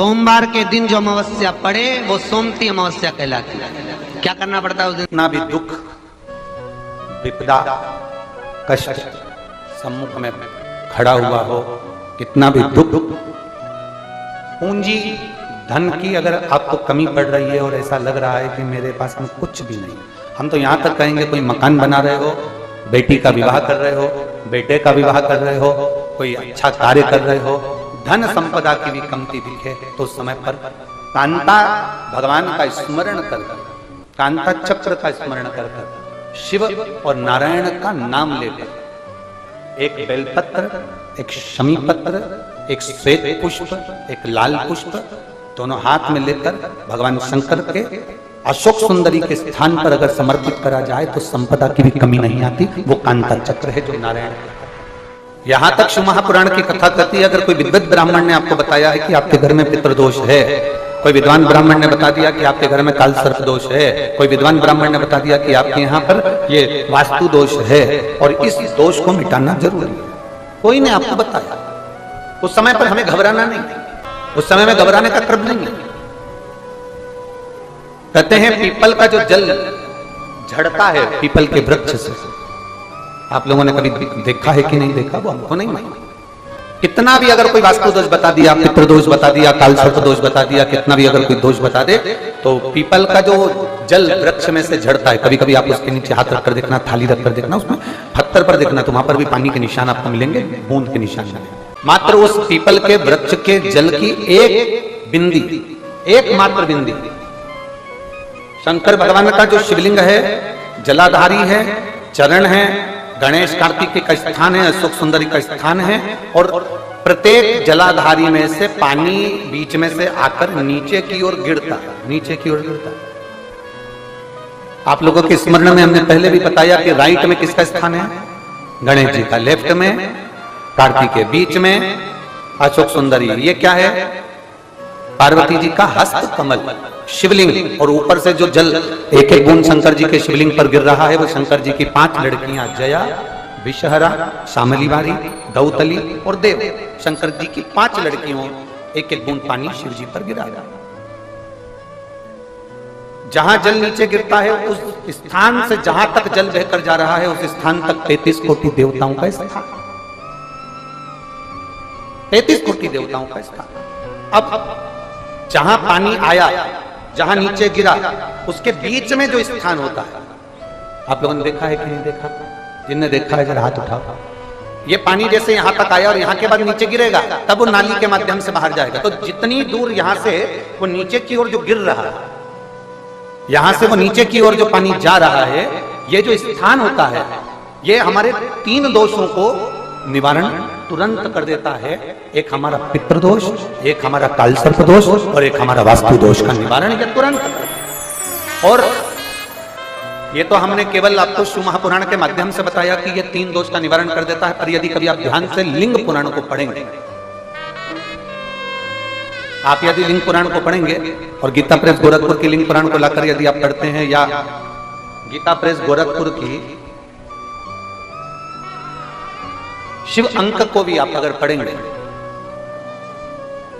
सोमवार के दिन जो अमावस्या पड़े वो सोमती अमावस्या कहलाती है। क्या करना पड़ता है उस दिन? कितना भी दुख विपदा कष्ट सम्मुख में खड़ा हुआ हो, कितना भी दुख, पूंजी धन की अगर आपको कमी पड़ रही है और ऐसा लग रहा है कि मेरे पास में कुछ भी नहीं, हम तो यहाँ तक कहेंगे कोई मकान बना रहे हो, बेटी का विवाह कर रहे हो, बेटे का विवाह कर रहे हो, कोई अच्छा कार्य कर रहे हो, धन संपदा की भी कमती दिखे तो उस समय पर कांता भगवान का स्मरण कर, कांता चक्र का स्मरण कर, शिव और नारायण का नाम लेकर एक बेलपत्र, एक शमी पत्र, एक श्वेत पुष्प, एक लाल पुष्प दोनों हाथ में लेकर भगवान शंकर के अशोक सुंदरी के स्थान पर अगर समर्पित करा जाए तो संपदा की भी कमी नहीं आती। वो कांता चक्र है जो नारायण। यहां तक शिव महापुराण की कथा कहती है, अगर कोई विद्वत ब्राह्मण ने आपको बताया है कि आपके घर में पितृदोष है, कोई विद्वान ब्राह्मण ने बता दिया कि आपके घर में काल सर्प दोष है, कोई विद्वान ब्राह्मण ने बता दिया कि आपके यहाँ पर ये वास्तु दोष है और इस दोष को मिटाना जरूरी है, कोई ने आपको बताया, उस समय पर हमें घबराना नहीं, उस समय में घबराने का क्रम नहीं है। कहते हैं पीपल का जो जल झड़ता है पीपल के वृक्ष से, आप लोगों ने कभी देखा है कि नहीं देखा, वो हमको नहीं मालूम। कितना भी अगर कोई वास्तु दोष बता दिया, पितृदोष बता दिया, काल सर्प दोष बता दिया, कितना भी अगर कोई दोष बता दे, तो पीपल का जो जल वृक्ष में से झड़ता है, कभी कभी आप उसके नीचे हाथ रखकर देखना, थाली रखकर देखना, उसमें पत्थर पर देखना, तो वहां पर भी पानी के निशान आपको मिलेंगे, बूंद के निशान। मात्र उस पीपल के वृक्ष के जल की एक बिंदी, एकमात्र बिंदी, शंकर भगवान का जो शिवलिंग है, जलाधारी है, चरण है, गणेश कार्तिक का स्थान है, अशोक सुंदरी का स्थान है, और प्रत्येक जलाधारी में से पानी बीच में से आकर नीचे की ओर गिरता, नीचे की ओर गिरता। आप लोगों के स्मरण में हमने पहले भी बताया कि राइट में किसका स्थान है? गणेश जी का, लेफ्ट में कार्तिक के, बीच में अशोक सुंदरी। ये क्या है? पार्वती जी का हस्त कमल शिवलिंग, और ऊपर से जो जल एक एक बूंद शंकर जी के शिवलिंग पर गिर रहा है, वो शंकर जी की 5 लड़कियां जया, विषहरा, शामलीवारी, दौतली और देव, शंकर जी की 5 लड़कियों एक एक बूंद पानी शिव जी पर गिरा। जहां जल नीचे गिरता है उस स्थान से जहां तक जल बहकर जा रहा है उस स्थान तक 33 कोटि देवताओं का स्थान, 33 कोटि देवताओं का स्थान। अब जहां पानी आया, जहां नीचे गिरा, उसके बीच में जो स्थान होता है, आप लोगों ने देखा है कि नहीं देखा? जिनने देखा है जरा हाथ उठाओ। ये पानी जैसे यहां तक आया और यहां के बाद नीचे गिरेगा, तब वो नाली के माध्यम से बाहर जाएगा। तो जितनी दूर यहां से वो नीचे की ओर जो गिर रहा है, यहां से वो नीचे की ओर जो पानी जा रहा है, ये जो स्थान होता है, ये हमारे 3 दोषों को निवारण तुरंत कर देता है। एक हमारा पितृदोष, एक हमारा काल सर्प दोष और एक हमारा वास्तु दोष का निवारण ये तुरंत। और ये तो हमने केवल आपको शिव महापुराण के माध्यम से बताया कि ये 3 दोष का निवारण कर देता है, पर यदि कभी आप ध्यान से लिंग पुराण को पढ़ेंगे, आप यदि लिंग पुराण को पढ़ेंगे और गीता प्रेस गोरखपुर की लिंग पुराण को लाकर यदि आप पढ़ते हैं, या गीता प्रेस गोरखपुर की शिव अंक को भी आप अगर पढ़ेंगे,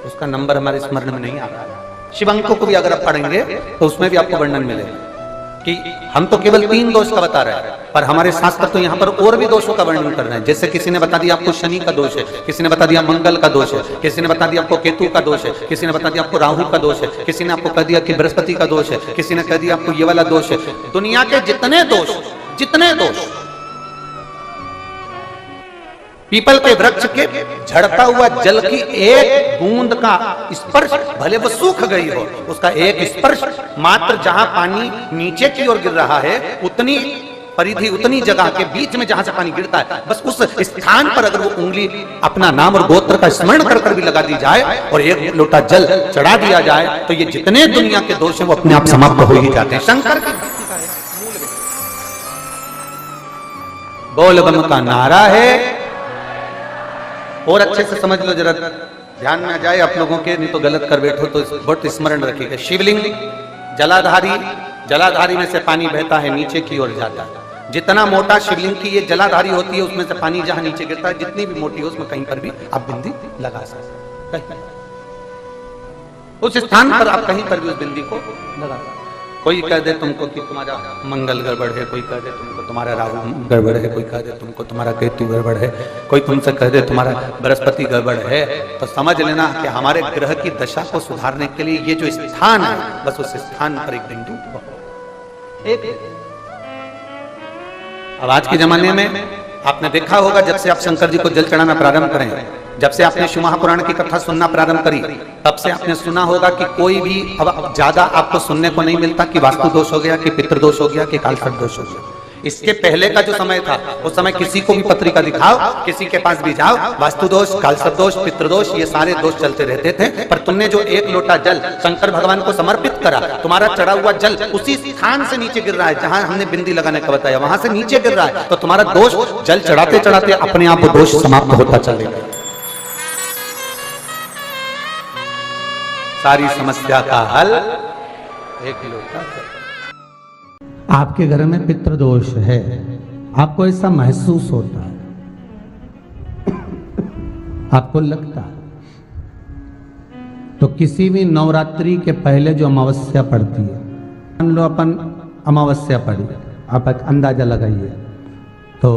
उसका नंबर हमारे स्मरण में नहीं आ रहा है, शिव अंक को भी अगर आप पढ़ेंगे तो उसमें भी आपको वर्णन मिलेगा कि हम तो केवल 3 दोष का बता रहे हैं, पर हमारे शास्त्र तो यहाँ पर और भी दोषों का वर्णन कर रहे हैं। जैसे किसी ने बता दिया आपको शनि का दोष है, किसी ने बता दिया मंगल का दोष है, किसी ने बता दिया आपको केतु का दोष है, किसी ने बता दिया आपको राहु का दोष है, किसी ने आपको कह दिया कि बृहस्पति का दोष है, किसी ने कह दिया आपको ये वाला दोष है। दुनिया के जितने दोष, पीपल के वृक्ष के झड़ता हुआ जल की एक बूंद का स्पर्श, भले वो सूख गई हो, उसका एक स्पर्श मात्र जहां पानी नीचे की ओर गिर रहा है, उतनी परिधि, उतनी जगह के बीच में जहां से पानी गिरता है, बस उस स्थान पर अगर वो उंगली अपना नाम और गोत्र का स्मरण कर कर भी लगा दी जाए और एक लोटा जल चढ़ा दिया जाए, तो ये जितने दुनिया के दोष हैं वो अपने आप समाप्त हो ही जाते हैं। शंकर की बोल बम का नारा है। और अच्छे से समझ लो, जरा ध्यान में आ जाए आप लोगों के, नहीं तो गलत कर बैठो तो बहुत स्मरण रखिएगा। शिवलिंग जलाधारी, जलाधारी में से पानी बहता है, नीचे की ओर जाता है। जितना मोटा शिवलिंग की ये जलाधारी होती है, उसमें से पानी जहां नीचे गिरता है, जितनी भी मोटी हो उसमें कहीं पर भी आप बिंदी लगा सकते हैं। उस स्थान पर आप कहीं पर भी उस बिंदी को लगा सकते। कोई कह दे तुमको कि तुम्हारा मंगल गड़बड़ है, कोई कह दे तुमको तुम्हारा राहु गड़बड़ है, कोई कह दे तुमको तुम्हारा केतु गड़बड़ है, कोई तुमसे कह दे तुम्हारा बृहस्पति गड़बड़ है, तो समझ लेना कि हमारे ग्रह की दशा को सुधारने के लिए ये जो स्थान है, बस उस स्थान पर एक बिंदु एक। अब आज के जमाने में आपने देखा होगा, जब से आप शंकर जी को जल चढ़ाना प्रारंभ करें, जब से आपने शिव महापुराण की कथा सुनना प्रारंभ करी, तब से आपने सुना होगा कि कोई भी अब ज्यादा आपको सुनने को नहीं मिलता कि वास्तु दोष हो गया, कि पितृदोष हो गया, कि कालसर्प दोष हो गया। इसके पहले का जो समय था, उस समय किसी को भी पत्रिका दिखाओ, किसी के पास भी जाओ, वास्तु दोष, कालसर्प दोष, पितृदोष, ये सारे दोष चलते रहते थे। पर तुमने जो एक लोटा जल शंकर भगवान को समर्पित करा, तुम्हारा चढ़ा हुआ जल उसी स्थान से नीचे गिर रहा है जहां हमने बिंदी लगाने का बताया, वहां से नीचे गिर रहा है, तो तुम्हारा दोष जल चढ़ाते चढ़ाते अपने आप वो दोष समाप्त होता चलेगा। सारी समस्या का हल एक लोटा। आपके घर में पितृदोष है, आपको ऐसा महसूस होता है, आपको लगता है, तो किसी भी नवरात्रि के पहले जो अमावस्या पड़ती है, मान लो अपन अमावस्या पड़ी, आप अंदाजा लगाइए, तो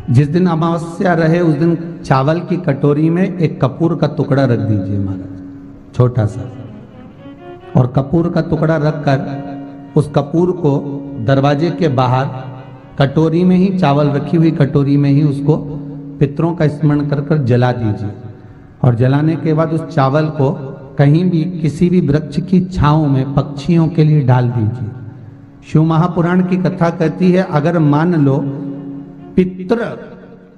जिस दिन अमावस्या रहे उस दिन चावल की कटोरी में एक कपूर का टुकड़ा रख दीजिए महाराज, छोटा सा, और कपूर का टुकड़ा रखकर उस कपूर को दरवाजे के बाहर कटोरी में ही, चावल रखी हुई कटोरी में ही उसको पितरों का स्मरण कर कर जला दीजिए। और जलाने के बाद उस चावल को कहीं भी किसी भी वृक्ष की छांव में पक्षियों के लिए डाल दीजिए। शिव महापुराण की कथा कहती है, अगर मान लो पितृ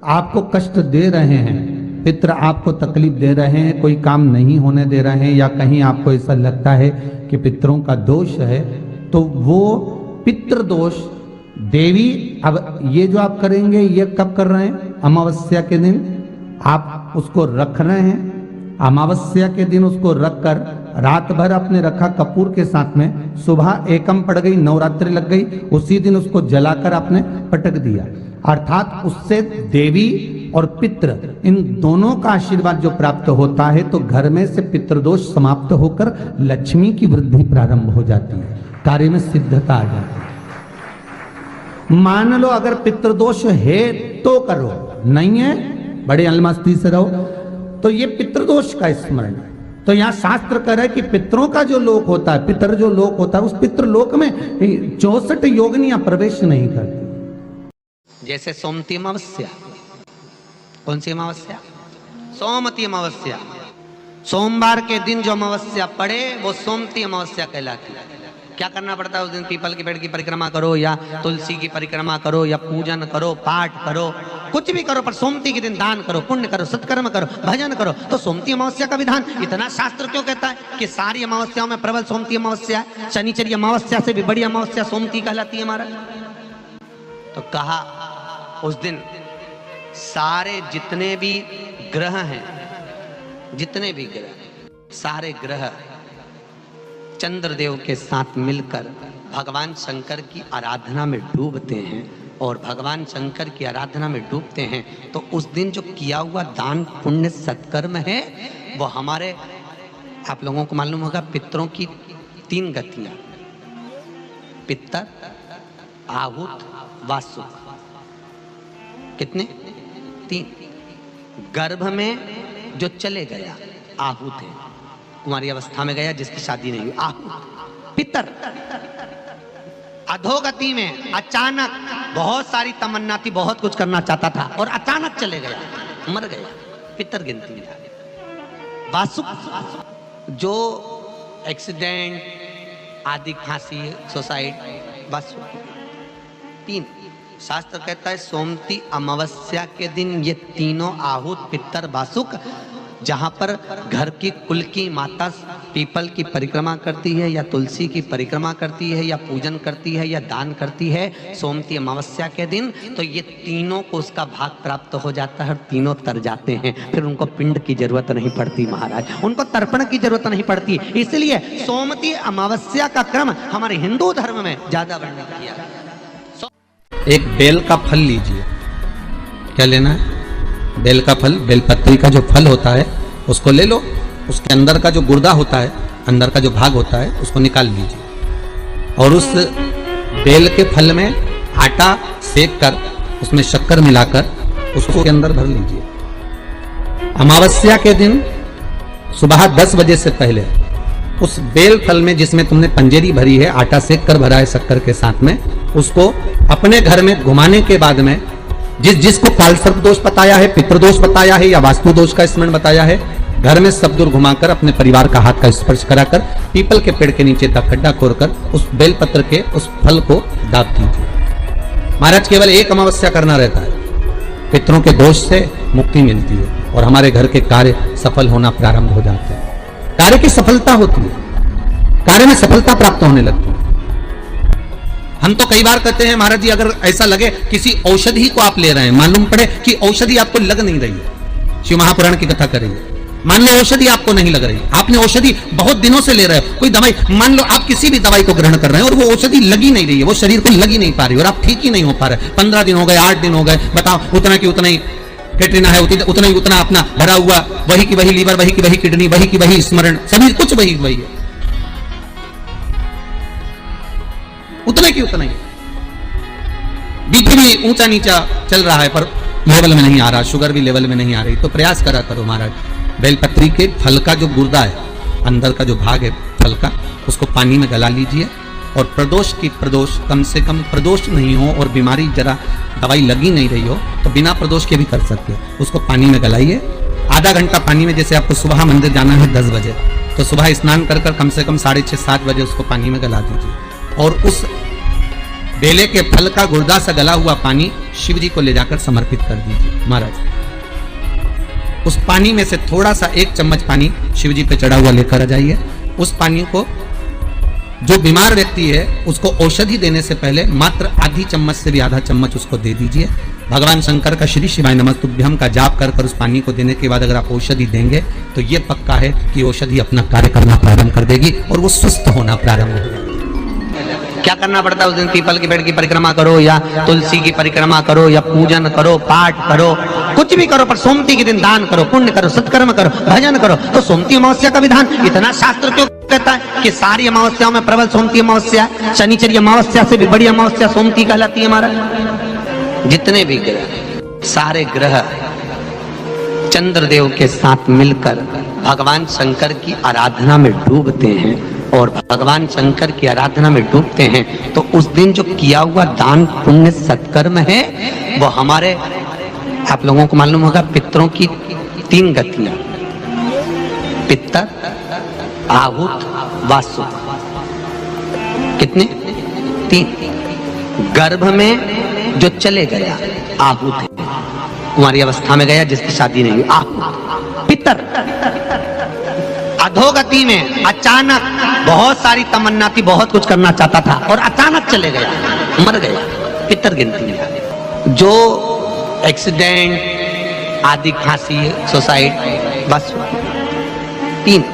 आपको कष्ट दे रहे हैं, पितृ आपको तकलीफ दे रहे हैं, कोई काम नहीं होने दे रहे हैं, या कहीं आपको ऐसा लगता है कि पितरों का दोष है, तो वो पितृदोष देवी, अब ये जो आप करेंगे ये कब कर रहे हैं? अमावस्या के दिन आप उसको रख रहे हैं, अमावस्या के दिन उसको रखकर रात भर आपने रखा कपूर के साथ में, सुबह एकम पड़ गई, नवरात्रि लग गई, उसी दिन उसको जलाकर आपने पटक दिया। अर्थात उससे देवी और पितृ इन दोनों का आशीर्वाद जो प्राप्त होता है, तो घर में से पितृदोष समाप्त होकर लक्ष्मी की वृद्धि प्रारंभ हो जाती है, कार्य में सिद्धता आ जाती है। मान लो अगर पितृदोष है तो करो, नहीं है बड़े अलमस्ती से रहो, तो ये पितृदोष का स्मरण। तो यहाँ शास्त्र कह रहा है कि पितरों का जो लोक होता है, पितर जो लोक होता है, उस पितृलोक में 64 योगिनियां प्रवेश नहीं करती। जैसे सोमती अमावस्या, कौन सी अमावस्या? सोमती अमावस्या। सोमवार के दिन जो अमावस्या पड़े वो सोमती अमावस्या कहलाती है। क्या करना पड़ता है उस दिन? पीपल के पेड़ की परिक्रमा करो, या तुलसी की परिक्रमा करो, या पूजन करो, पाठ करो, कुछ भी करो, पर सोमती के दिन दान करो, पुण्य करो, सत्कर्म करो, भजन करो। तो सोमती अमावस्या का विधान इतना शास्त्र क्यों कहता है कि सारी अमावस्याओं में प्रबल सोमती अमावस्या है? शनिचरी अमावस्या से भी बड़ी अमावस्या सोमती कहलाती है महाराज। तो कहा उस दिन सारे जितने भी ग्रह हैं, जितने भी ग्रह, सारे ग्रह चंद्रदेव के साथ मिलकर भगवान शंकर की आराधना में डूबते हैं, और भगवान शंकर की आराधना में डूबते हैं तो उस दिन जो किया हुआ दान पुण्य सत्कर्म है वो हमारे, आप लोगों को मालूम होगा, पितरों की 3 गतियां, पितर, आहूत, वासुक। कितने? 3। गर्भ में जो चले गया आहूत है, कुमारी अवस्था में गया जिसकी शादी नहीं हुई, आहूत। पितर अधोगति में अचानक बहुत सारी तमन्ना थी, बहुत कुछ करना चाहता था और अचानक चले गया, मर गया, पितर गिनती में आ गया। वासुक जो एक्सीडेंट आदि, खांसी, सुसाइड, वासुक। 3 शास्त्र कहता है सोमती अमावस्या के दिन ये तीनों आहूत, पितर, वासुक, जहां पर घर की कुल की माता पीपल की परिक्रमा करती है, या तुलसी की परिक्रमा करती है, या पूजन करती है, या दान करती है सोमती अमावस्या के दिन, तो ये तीनों को उसका भाग प्राप्त हो जाता है और तीनों तर जाते हैं। फिर उनको पिंड की जरूरत नहीं पड़ती महाराज, उनको तर्पण की जरूरत नहीं पड़ती। इसलिए सोमती अमावस्या का क्रम हमारे हिंदू धर्म में ज्यादा वर्णित किया है। एक बेल का फल लीजिए। क्या लेना है? बेल का फल, बेलपत्री का जो फल होता है उसको ले लो, उसके अंदर का जो गुर्दा होता है, अंदर का जो भाग होता है, उसको निकाल लीजिए और उस बेल के फल में आटा सेक कर उसमें शक्कर मिलाकर उसको के अंदर भर लीजिए। अमावस्या के दिन सुबह 10 बजे से पहले उस बेल फल में जिसमें तुमने पंजेरी भरी है, आटा सेक कर भरा है शक्कर के साथ में, उसको अपने घर में घुमाने के बाद में जिसको कालसर्प दोष बताया है, पितृदोष बताया है या वास्तु दोष का स्मरण बताया है, घर में सब दूर घुमाकर अपने परिवार का हाथ का स्पर्श कराकर पीपल के पेड़ के नीचे तक खड्डा खोदकर उस बेलपत्र के उस फल को दाब दीजिए। महाराज केवल एक अमावस्या करना रहता है, पितरों के दोष से मुक्ति मिलती है और हमारे घर के कार्य सफल होना प्रारंभ हो जाते हैं। कार्य की सफलता होती है, कार्य में सफलता प्राप्त होने लगती है। हम तो कई बार कहते हैं महाराज जी, अगर ऐसा लगे किसी औषधि को आप ले रहे हैं, मालूम पड़े कि औषधि आपको लग नहीं रही है, शिव महापुराण की कथा करेंगे, मान लो औषधि आपको नहीं लग रही, आपने औषधि बहुत दिनों से ले रहे हो, कोई दवाई, मान लो आप किसी भी दवाई को ग्रहण कर रहे हैं और वो औषधि लगी नहीं रही है, वो शरीर को लगी नहीं पा रही और आप ठीक ही नहीं हो पा रहे, 15 दिन हो गए, 8 दिन हो गए, बताओ, उतना की उतना ही कैटरीना है, उतना ही उतना अपना भरा हुआ, वही की वही लीवर, वही की वही किडनी, वही की वही स्मरण, सभी कुछ वही वही है, उतना की उतना ही। बीपी भी ऊंचा नीचा चल रहा है पर लेवल में नहीं आ रहा, शुगर भी लेवल में नहीं आ रही, तो प्रयास करा करो महाराज, बेलपत्री के फल का जो गुर्दा है, अंदर का जो भाग है फल का, उसको पानी में गला लीजिए और प्रदोष की प्रदोष, कम से कम प्रदोष नहीं हो और बीमारी जरा दवाई लगी नहीं रही हो तो बिना प्रदोष के भी कर सकते हो, उसको पानी में गलाइए, आधा घंटा पानी में, जैसे आपको सुबह मंदिर जाना है 10 बजे, तो सुबह स्नान कर कम से कम 6:30-7 बजे उसको पानी में गला दीजिए और उस बेले के फल का गुर्दा से गला हुआ पानी शिव जी को ले जाकर समर्पित कर दीजिए। महाराज उस पानी में से थोड़ा सा 1 चम्मच पानी शिव जी पे चढ़ा हुआ लेकर आ जाइए, उस पानी को जो बीमार व्यक्ति है उसको औषधि देने से पहले मात्र आधी चम्मच से भी आधा चम्मच उसको दे दीजिए। भगवान शंकर का श्री शिवाय नमस्तुभ्यम का जाप कर उस पानी को देने के बाद अगर आप औषधि देंगे तो ये पक्का है कि औषधि अपना कार्य करना प्रारंभ कर देगी और वो स्वस्थ होना प्रारंभ हो जाएगी। क्या करना पड़ता है उस दिन? पीपल के पेड़ की परिक्रमा करो या तुलसी की परिक्रमा करो या पूजन करो, पाठ करो, कुछ भी करो, पर सोमती के दिन दान करो, पुण्य करो, सत्कर्म करो, भजन करो। तो सोमती अमावस्या का विधान इतना शास्त्र क्यों कहता है कि सारी अमावस्याओं में प्रबल सोमती अमावस्या, शनिचरी अमावस्या से भी बड़ी अमावस्या सोमती कहलाती है। हमारा जितने भी ग्रह, सारे ग्रह चंद्रदेव के साथ मिलकर भगवान शंकर की आराधना में डूबते हैं और भगवान शंकर की आराधना में डूबते हैं तो उस दिन जो किया हुआ दान पुण्य सत्कर्म है वो हमारे, आप लोगों को मालूम होगा, पितरों की 3 गतियां, पितर, आहुत, वासुक, कितने? 3। गर्भ में जो चले गया आहुत है, कुंवारी अवस्था में गया जिसकी शादी नहीं हुई, आहुत। पितर अधोगति में अचानक बहुत सारी तमन्ना थी, बहुत कुछ करना चाहता था और अचानक चले गया, मर गया, पितर गिनती में। जो एक्सीडेंट आदि, खांसी, सुसाइड, बस 3।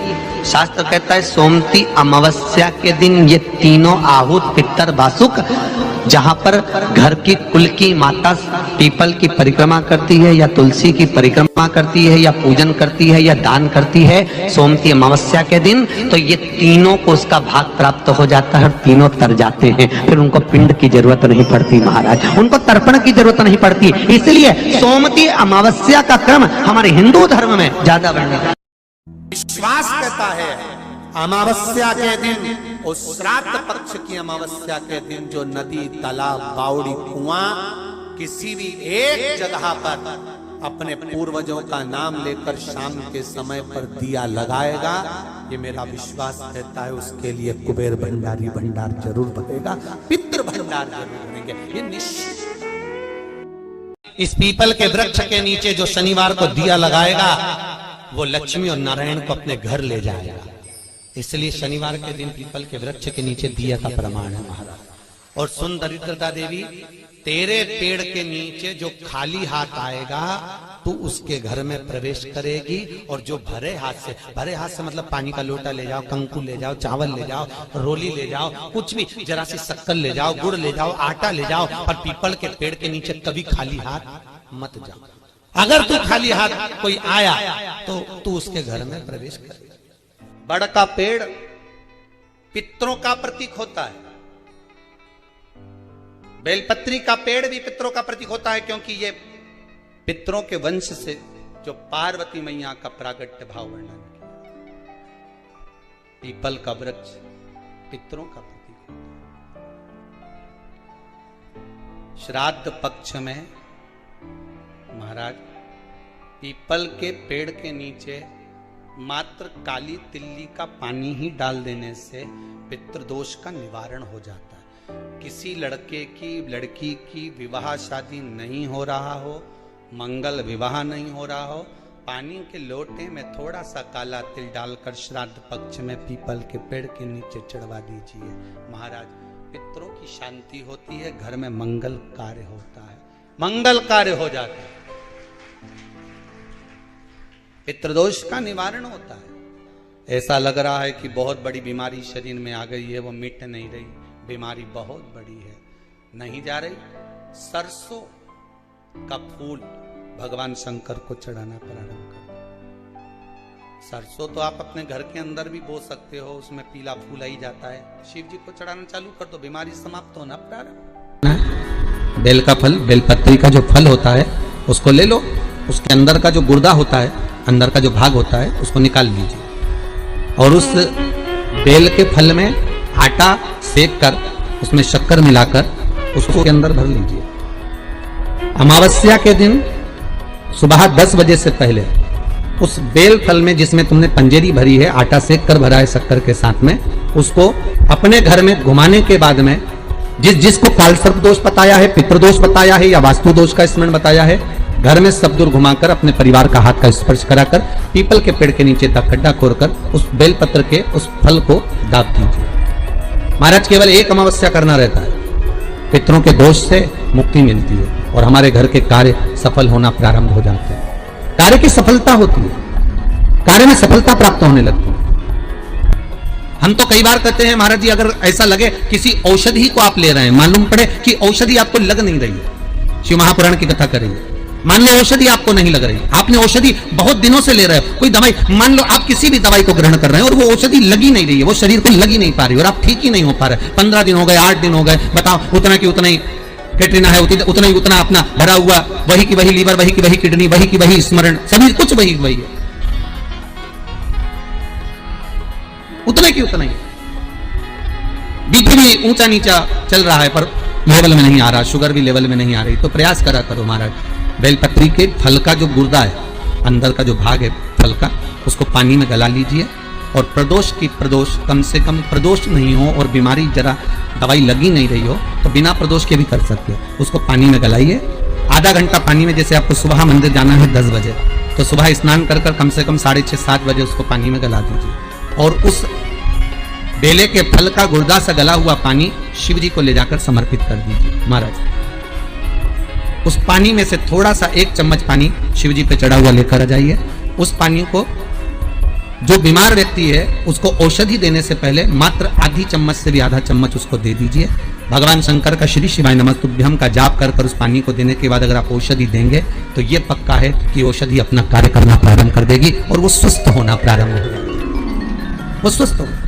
शास्त्र कहता है सोमती अमावस्या के दिन ये तीनों आहुत, पितर, वासुक, जहां पर घर की कुल की माता पीपल की परिक्रमा करती है या तुलसी की परिक्रमा करती है या पूजन करती है या दान करती है सोमती अमावस्या के दिन, तो ये तीनों को उसका भाग प्राप्त हो जाता है और तीनों तर जाते हैं। फिर उनको पिंड की जरूरत नहीं पड़ती महाराज, उनको तर्पण की जरूरत नहीं पड़ती। इसलिए सोमती अमावस्या का क्रम हमारे हिंदू धर्म में ज्यादा वर्णित है। विश्वास कहता है अमावस्या के दिन और श्राद्ध पक्ष की अमावस्या के दिन जो नदी, तालाब, बावड़ी, कुआं किसी भी एक जगह पर अपने पूर्वजों का नाम लेकर शाम के समय पर दिया लगाएगा, ये मेरा विश्वास कहता है उसके लिए कुबेर भंडारी भंडार जरूर बनेगा, पितृ भंडार जरूर बनेंगे, ये निश्चित। इस पीपल के वृक्ष के नीचे जो शनिवार को दिया लगाएगा वो लक्ष्मी और नारायण को अपने घर ले जाएगा। इसलिए शनिवार के दिन पीपल के वृक्ष के नीचे दिया का प्रमाण है महाराज। और सुन दरिद्रता देवी, तेरे पेड़ के नीचे जो खाली हाथ आएगा तू उसके घर में प्रवेश करेगी और जो भरे हाथ से मतलब पानी का लोटा ले जाओ, कंकु ले जाओ, चावल ले जाओ, रोली ले जाओ, कुछ भी, जरा सी शक्कर ले जाओ, गुड़ ले जाओ, आटा ले जाओ, पर पीपल के पेड़ के नीचे कभी खाली हाथ मत जाओ। अगर तू खाली हाथ कोई आया तो तू उसके घर में प्रवेश कर। बड़ का पेड़ पितरों का प्रतीक होता है, बेलपत्री का पेड़ भी पितरों का प्रतीक होता है, क्योंकि ये पितरों के वंश से जो पार्वती मैया का प्रागट्य भाव वर्णन किया। पीपल का वृक्ष पितरों का प्रतीक होता है। श्राद्ध पक्ष में महाराज पीपल के पेड़ के नीचे मात्र काली तिल्ली का पानी ही डाल देने से पितृदोष का निवारण हो जाता है। किसी लड़के की लड़की की विवाह शादी नहीं हो रहा हो, मंगल विवाह नहीं हो रहा हो, पानी के लोटे में थोड़ा सा काला तिल डालकर श्राद्ध पक्ष में पीपल के पेड़ के नीचे चढ़वा दीजिए। महाराज पितरों की शांति होती है, घर में मंगल कार्य होता है, मंगल कार्य हो जाता है, पितृदोष का निवारण होता है। ऐसा लग रहा है कि बहुत बड़ी बीमारी शरीर में आ गई है, वो मिट नहीं रही, बीमारी बहुत बड़ी है, नहीं जा रही। सरसों का फूल भगवान शंकर को चढ़ाना प्रारंभ कर। सरसों तो आप अपने घर के अंदर भी बो सकते हो, उसमें पीला फूल आ ही जाता है, शिव जी को चढ़ाना चालू कर दो, बीमारी समाप्त होना प्रारंभ। बेल का फल, बेलपत्री का जो फल होता है उसको ले लो, उसके अंदर का जो गुर्दा होता है, अंदर का जो भाग होता है उसको निकाल लीजिए और उस बेल के फल में आटा सेक कर उसमें शक्कर मिलाकर उसको के अंदर भर लीजिए। अमावस्या के दिन सुबह 10 बजे से पहले उस बेल फल में जिसमें तुमने पंजेरी भरी है, आटा सेक कर भरा है शक्कर के साथ में, उसको अपने घर में घुमाने के बाद में जिसको कालसर्प दोष बताया है, पितृदोष बताया है या वास्तु दोष का स्मरण बताया है, घर में सब दूर घुमाकर अपने परिवार का हाथ का स्पर्श कराकर पीपल के पेड़ के नीचे तक खड्डा खोदकर उस बेलपत्र के उस फल को दाब दीजिए। महाराज केवल एक अमावस्या करना रहता है, पितरों के दोष से मुक्ति मिलती है और हमारे घर के कार्य सफल होना प्रारंभ हो जाते हैं। कार्य की सफलता होती है, कार्य में सफलता प्राप्त होने लगती है। हम तो कई बार कहते हैं महाराज जी, अगर ऐसा लगे किसी औषधि को आप ले रहे हैं, मालूम पड़े कि औषधि आपको लग नहीं रही है, शिव महापुराण की कथा करेंगे, मान लो औषधि आपको नहीं लग रही, आपने औषधि बहुत दिनों से ले रहे हो, कोई दवाई, मान लो आप किसी भी दवाई को ग्रहण कर रहे हैं और वो औषधि लगी नहीं रही है, वो शरीर को लगी नहीं पा रही और आप ठीक ही नहीं हो पा रहे, 15 दिन हो गए, 8 दिन हो गए, बताओ, उतना की उतना ही कैटरीना है, उतना ही उतना अपना भरा हुआ, वही की वही लीवर, वही की वही किडनी, वही की वही स्मरण, सभी कुछ वही वही है, उतना की उतना ही। बीपी भी ऊंचा नीचा चल रहा है पर लेवल में नहीं आ रहा, शुगर भी लेवल में नहीं आ रही, तो प्रयास करा करो महाराज, बेलपत्री के फल का जो गुर्दा है, अंदर का जो भाग है फल का, उसको पानी में गला लीजिए और प्रदोष कम से कम प्रदोष नहीं हो और बीमारी जरा दवाई लगी नहीं रही हो तो बिना प्रदोष के भी कर सकते हो, उसको पानी में गलाइए। आधा घंटा पानी में, जैसे आपको सुबह मंदिर जाना है 10 बजे, तो सुबह स्नान कर कम से कम 6:30-7 बजे उसको पानी में गला दीजिए और उस बेले के फल का गुर्दा से गला हुआ पानी शिव जी को ले जाकर समर्पित कर दीजिए। महाराज उस पानी में से थोड़ा सा 1 चम्मच पानी शिव जी पे चढ़ा हुआ लेकर आ जाइए। उस पानी को जो बीमार व्यक्ति है उसको औषधि देने से पहले मात्र आधी चम्मच से भी आधा चम्मच उसको दे दीजिए। भगवान शंकर का श्री शिवाय नमस्तुभ्यम का जाप कर उस पानी को देने के बाद अगर आप औषधि देंगे तो ये पक्का है कि औषधि अपना कार्य करना प्रारंभ कर देगी और वो स्वस्थ होना प्रारंभ हो जाएगी, वो स्वस्थ होगा।